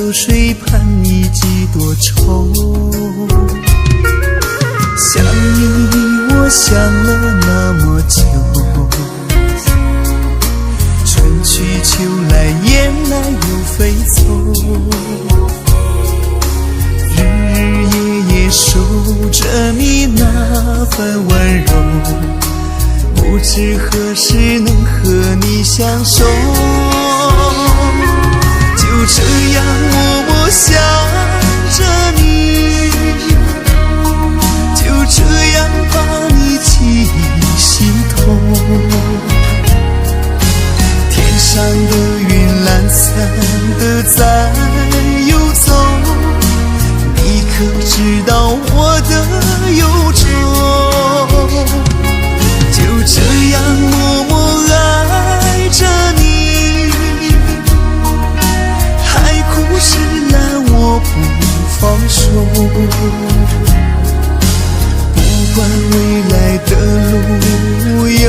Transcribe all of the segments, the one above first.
流水盼你几多愁。想你我想了那么久，春去秋来雁来又飞走，日日夜夜守着你那份温柔，不知何时能和你相守。就这样默默想着你，就这样把你记心头。天上的云懒散的在游走，你可知道我的忧愁？就这样默默爱着你，海枯石烂我不放手。不管未来的路有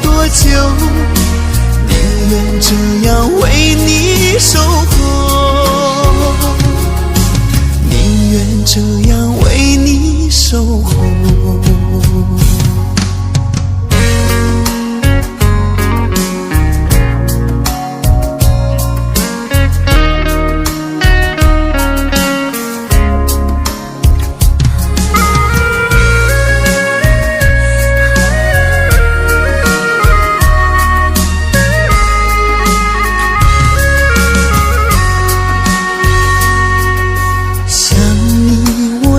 多久，宁愿这样为你守候，宁愿这样为你守候。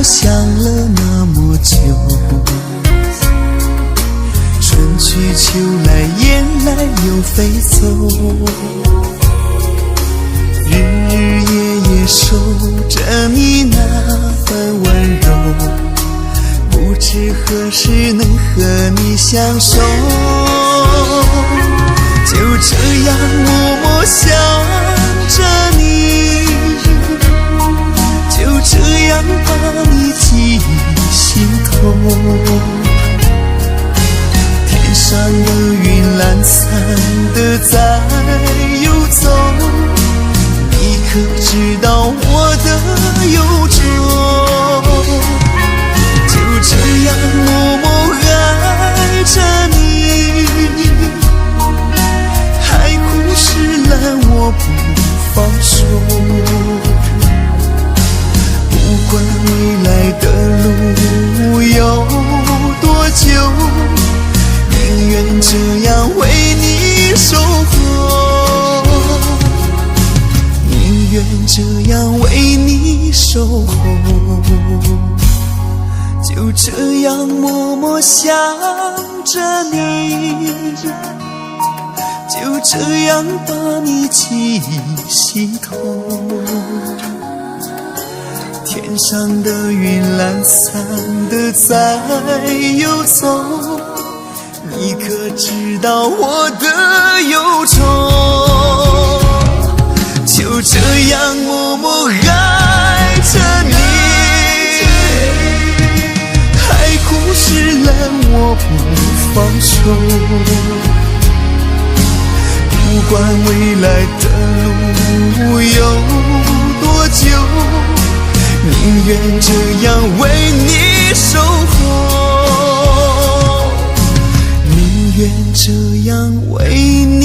想了那么久，春去秋来雁来又飞走，日日夜夜守着你那份温柔，不知何时能和你相守。就这样默默想着你，就这样把你记心头。天上的云懒散的在游走，你可知道我的忧愁？就这样默默爱着你，海枯石烂我不放手。不管未来的路有多久，宁愿这样为你守候，宁愿这样为你守候。就这样默默想着你，就这样把你记心头。天上的云懒散的在游走，你可知道我的忧愁？就这样默默爱着你，海枯石烂我不放手。不管未来的路有多久，宁愿这样为你守候，宁愿这样为你